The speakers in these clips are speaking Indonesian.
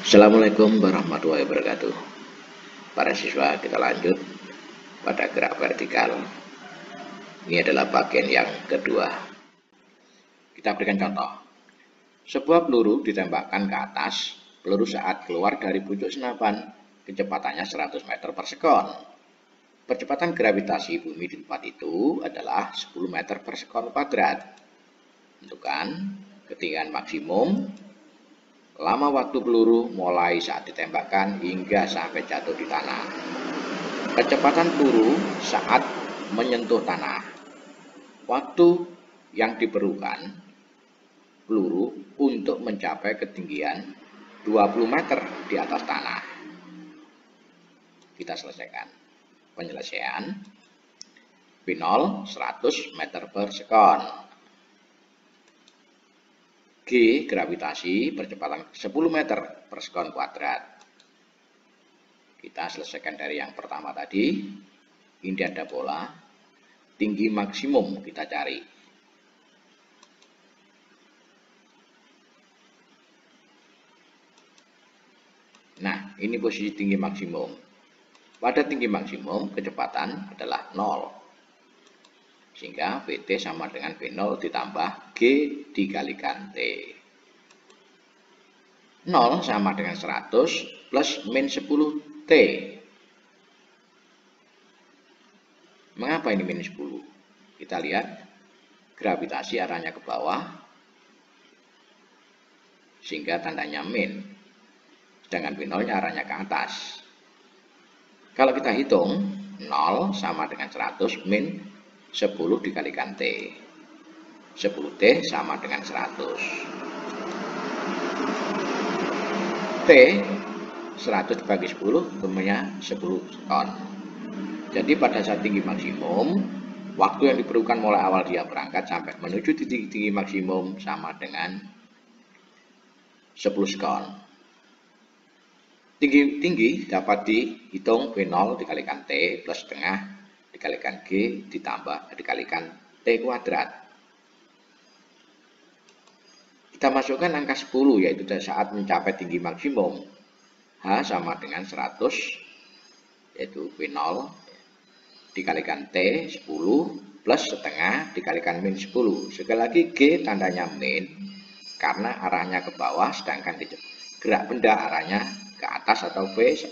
Assalamualaikum warahmatullahi wabarakatuh. Para siswa, kita lanjut pada gerak vertikal. Ini adalah bagian yang kedua. Kita berikan contoh. Sebuah peluru ditembakkan ke atas. Peluru saat keluar dari pucuk senapan, kecepatannya 100 meter per sekon. Percepatan gravitasi bumi di tempat itu adalah 10 meter per sekon kuadrat. Tentukan ketinggian maksimum, lama waktu peluru mulai saat ditembakkan hingga sampai jatuh di tanah. Kecepatan peluru saat menyentuh tanah. Waktu yang diperlukan peluru untuk mencapai ketinggian 20 meter di atas tanah. Kita selesaikan. Penyelesaian. V0 100 meter per sekon. G, gravitasi, percepatan 10 meter per sekon kuadrat. Kita selesaikan dari yang pertama tadi. Ini ada bola. Tinggi maksimum kita cari. Nah, ini posisi tinggi maksimum. Pada tinggi maksimum, kecepatan adalah 0. Sehingga Vt sama dengan V0 ditambah G dikalikan T. 0 sama dengan 100 plus min 10 T. Mengapa ini min 10? Kita lihat gravitasi arahnya ke bawah, sehingga tandanya min. Sedangkan V0-nya arahnya ke atas. Kalau kita hitung, 0 sama dengan 100 min 10 dikalikan T. 10 T sama dengan 100. T 100 dibagi 10 temunya 10 sekon. Jadi pada saat tinggi maksimum, waktu yang diperlukan mulai awal dia berangkat sampai menuju titik tinggi maksimum sama dengan 10 sekon. Tinggi dapat dihitung V0 dikalikan T plus setengah dikalikan G dikalikan T kuadrat. Kita masukkan angka 10, yaitu saat mencapai tinggi maksimum. H sama dengan 100, yaitu V0 dikalikan T 10 plus setengah dikalikan min 10. Sekali lagi G tandanya min karena arahnya ke bawah, sedangkan gerak benda arahnya ke atas, atau V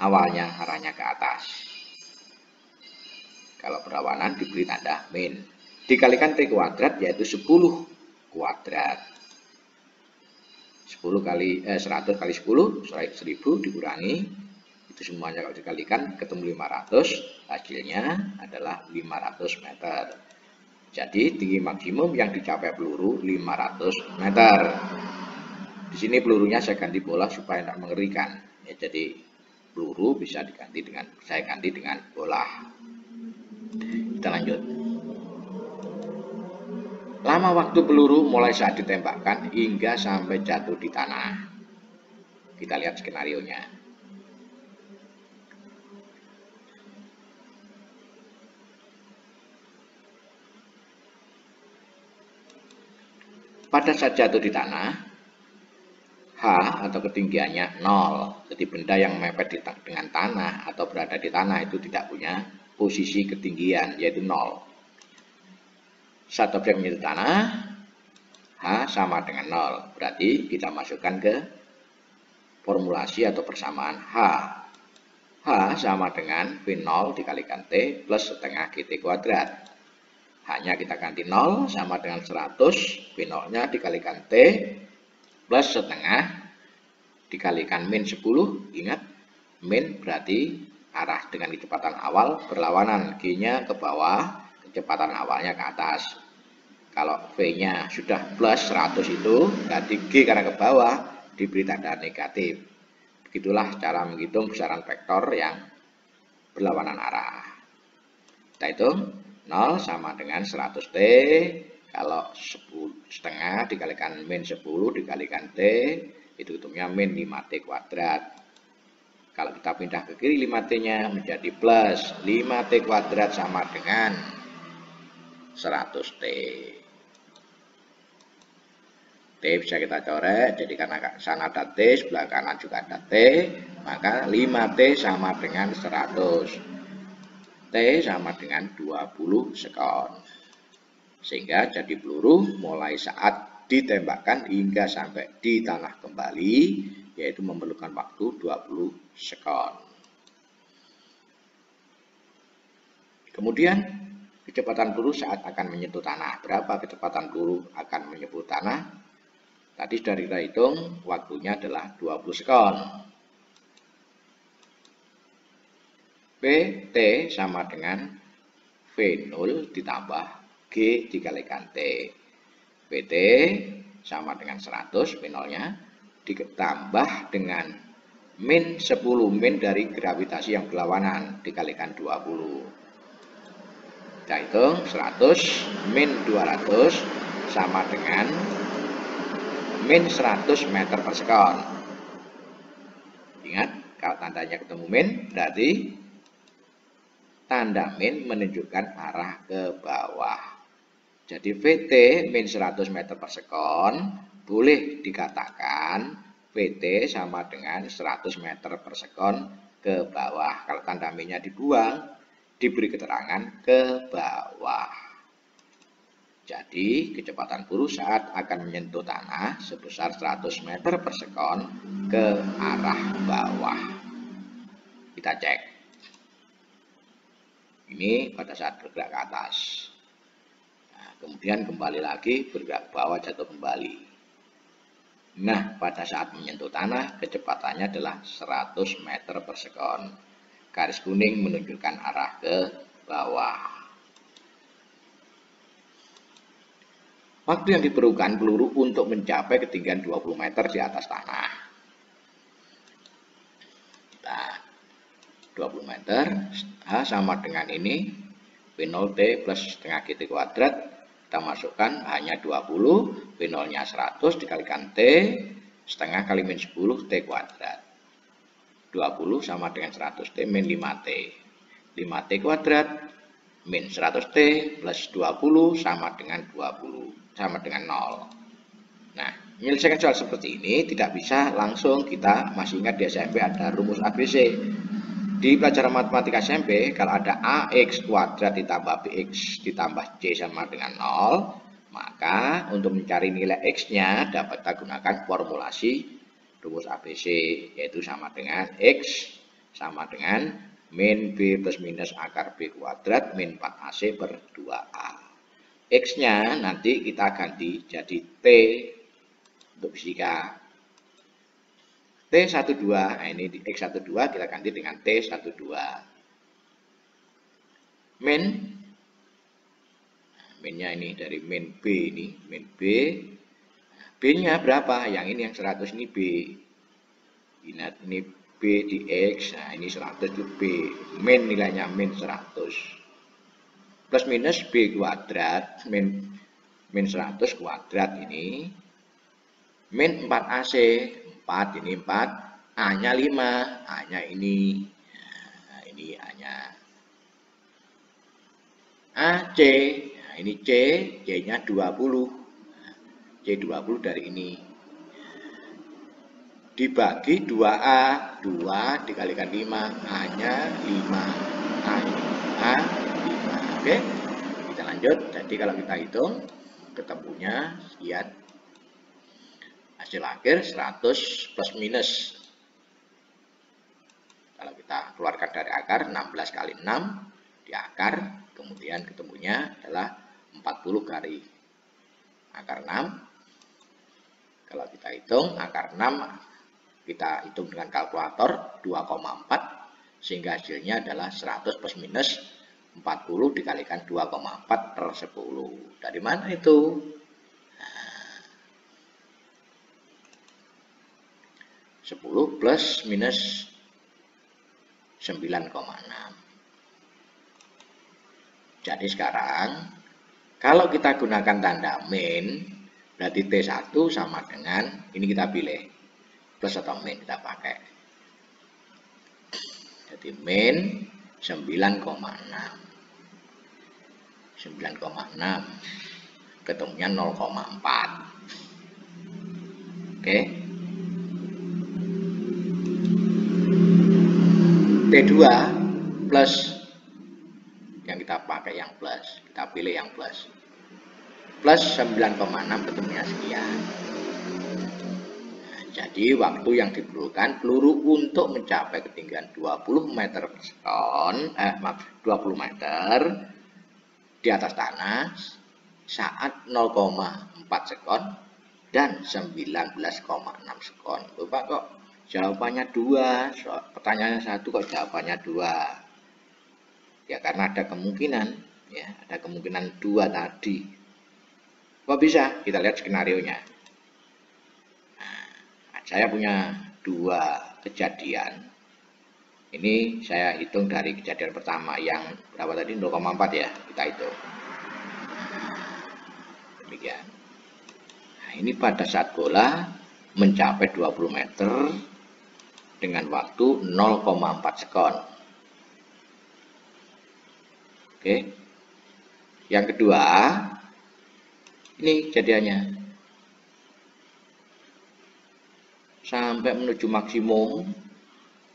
awalnya arahnya ke atas. Kalau berlawanan diberi tanda min. Dikalikan T kuadrat, yaitu 10 kuadrat. 100 kali 10, 1000 dikurangi. Itu semuanya kalau dikalikan ketemu 500. Hasilnya adalah 500 meter. Jadi tinggi maksimum yang dicapai peluru 500 meter. Di sini pelurunya saya ganti bola supaya tidak mengerikan. Ya, jadi peluru bisa saya ganti dengan bola. Kita lanjut. Lama waktu peluru mulai saat ditembakkan hingga sampai jatuh di tanah. Kita lihat skenarionya. Pada saat jatuh di tanah, H atau ketinggiannya 0. Jadi benda yang mepet dengan tanah atau berada di tanah itu tidak punya posisi ketinggian, yaitu 0. Saat objek menyentuh tanah, H sama dengan 0. Berarti kita masukkan ke formulasi atau persamaan H. H sama dengan V0 dikalikan T plus setengah GT kuadrat. Hanya kita ganti 0 sama dengan 100, V0-nya dikalikan T plus setengah dikalikan min 10. Ingat, min berarti arah dengan kecepatan awal berlawanan. G-nya ke bawah, kecepatan awalnya ke atas. Kalau V-nya sudah plus 100 itu, berarti G karena ke bawah diberi tanda negatif. Begitulah cara menghitung besaran vektor yang berlawanan arah. Kita hitung 0 sama dengan 100T. Kalau 10 setengah dikalikan min 10 dikalikan T, itu hitungnya min 5T kuadrat. Kalau kita pindah ke kiri 5T-nya menjadi plus 5T kuadrat sama dengan 100T. T bisa kita coret, jadi karena sana ada T, sebelah kanan juga ada T, maka 5T sama dengan 100. T sama dengan 20 sekon. Sehingga jadi peluru mulai saat ditembakkan hingga sampai di tanah kembali, yaitu memerlukan waktu 20 sekon. Kemudian kecepatan peluru saat akan menyentuh tanah. Berapa kecepatan peluru akan menyentuh tanah? Tadi sudah kita hitung, waktunya adalah 20 sekon. PT sama dengan V0 ditambah G dikalikan T. PT sama dengan 100, V0-nya, ditambah dengan min 10 min dari gravitasi yang berlawanan, dikalikan 20. Kita hitung 100 min 200 sama dengan min 100 meter per sekon. Ingat, kalau tandanya ketemu min, berarti tanda min menunjukkan arah ke bawah. Jadi VT min 100 meter per sekon, boleh dikatakan VT sama dengan 100 meter per sekon ke bawah. Kalau tanda minnya dibuang, diberi keterangan ke bawah. Jadi kecepatan peluru saat akan menyentuh tanah sebesar 100 meter per sekon ke arah bawah. Kita cek. Ini pada saat bergerak ke atas. Nah, kemudian kembali lagi bergerak ke bawah, jatuh kembali. Nah, pada saat menyentuh tanah kecepatannya adalah 100 meter per sekon. Garis kuning menunjukkan arah ke bawah. Waktu yang diperlukan peluru untuk mencapai ketinggian 20 meter di atas tanah. Nah, 20 meter H sama dengan ini, V0T plus setengah GT kuadrat. Kita masukkan hanya 20, V0-nya 100 dikalikan T, setengah kali min 10 T kuadrat. 20 sama dengan 100T min 5T. 5T kuadrat min 100T plus 20 sama dengan 20. Sama dengan 0. Nah, menyelesaikan soal seperti ini tidak bisa langsung. Kita masih ingat di SMP ada rumus ABC. Di pelajaran matematika SMP, kalau ada AX kuadrat ditambah BX ditambah C sama dengan 0, maka untuk mencari nilai X-nya dapat kita gunakan formulasi rumus ABC, yaitu sama dengan X sama dengan min B plus minus akar B kuadrat min 4AC per 2A. X-nya nanti kita ganti jadi T untuk fisika. T12, nah ini di X12 kita ganti dengan T12. Minnya ini dari min B ini, min B. B-nya berapa? Yang ini yang 100 ini B. Ingat ini B di X, nah ini 100 itu B. Min nilainya min 100. Plus minus B kuadrat min 100 kuadrat ini min 4AC, 4 ini 4, A-nya 5, A-nya ini, nah, ini A-nya AC, nah ini C, C-nya 20, C 20 dari ini dibagi 2A, 2 dikalikan 5, A-nya 5, A ini A. Oke, kita lanjut. Jadi kalau kita hitung ketemunya sekian. Hasil akhir 100 plus minus. Kalau kita keluarkan dari akar 16 kali 6 di akar, kemudian ketemunya adalah 40 kali akar 6. Kalau kita hitung akar 6, kita hitung dengan kalkulator 2,4 sehingga hasilnya adalah 100 plus minus 40 dikalikan 2,4 per 10. Dari mana itu? Nah, 10 plus minus 9,6. Jadi sekarang kalau kita gunakan tanda min, berarti T1 sama dengan, ini kita pilih, plus atau min kita pakai. Jadi min 9,6. 9,6 ketemunya 0,4. Oke. T2 plus, yang kita pakai yang plus, kita pilih yang plus. Plus 9,6 ketemunya sekian. Nah, jadi waktu yang diperlukan peluru untuk mencapai ketinggian 20 meter per sekon, 20 meter di atas tanah saat 0,4 sekon dan 19,6 sekon. Bapak kok jawabannya 2, pertanyaannya 1 kok jawabannya 2. Ya karena ada kemungkinan, ya ada kemungkinan 2 tadi. Kok bisa? Kita lihat skenarionya. Nah, saya punya 2 kejadian. Ini saya hitung dari kejadian pertama yang berapa tadi, 0,4 ya, kita hitung. Demikian. Nah, ini pada saat bola mencapai 20 meter dengan waktu 0,4 sekon. Oke. Yang kedua, ini kejadiannya. Sampai menuju maksimum,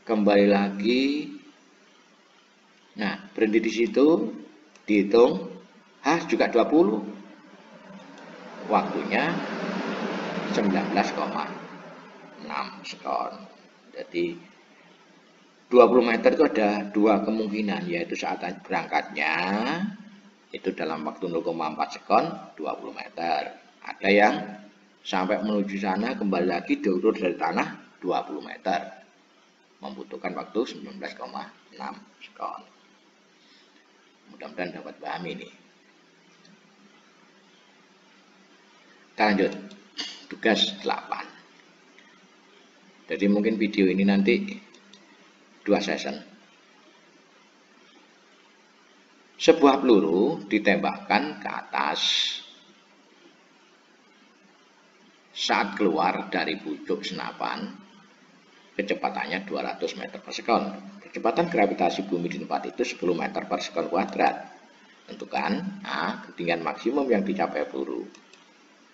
kembali lagi. Nah, berhenti di situ, dihitung, juga 20. Waktunya 19,6 sekon. Jadi 20 meter itu ada 2 kemungkinan, yaitu saat berangkatnya itu dalam waktu 0,4 sekon 20 meter. Ada yang sampai menuju sana kembali lagi diurut dari tanah 20 meter. Membutuhkan waktu 19,6 sekon. Mudah-mudahan dapat paham ini. Kita lanjut. Tugas 8. Jadi mungkin video ini nanti 2 session. Sebuah peluru ditembakkan ke atas saat keluar dari pucuk senapan, kecepatannya 200 meter per sekon. Kecepatan gravitasi bumi di tempat itu 10 meter per sekon kuadrat. Tentukan A, ketinggian maksimum yang dicapai peluru.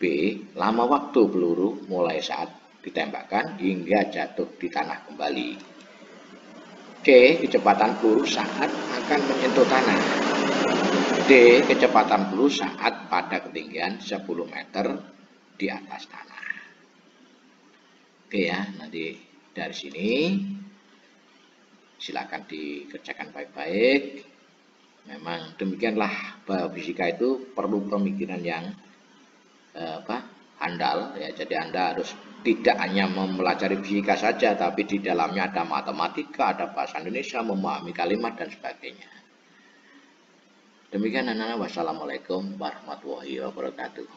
B, lama waktu peluru mulai saat ditembakkan hingga jatuh di tanah kembali. C, kecepatan peluru saat akan menyentuh tanah. D, kecepatan peluru saat pada ketinggian 10 meter di atas tanah. Oke ya, nanti dari sini silakan dikerjakan baik-baik. Memang demikianlah bahwa fisika itu perlu pemikiran yang handal ya. Jadi Anda harus tidak hanya mempelajari fisika saja, tapi di dalamnya ada matematika, ada bahasa Indonesia, memahami kalimat dan sebagainya. Demikian anak-anak, wassalamualaikum warahmatullahi wabarakatuh.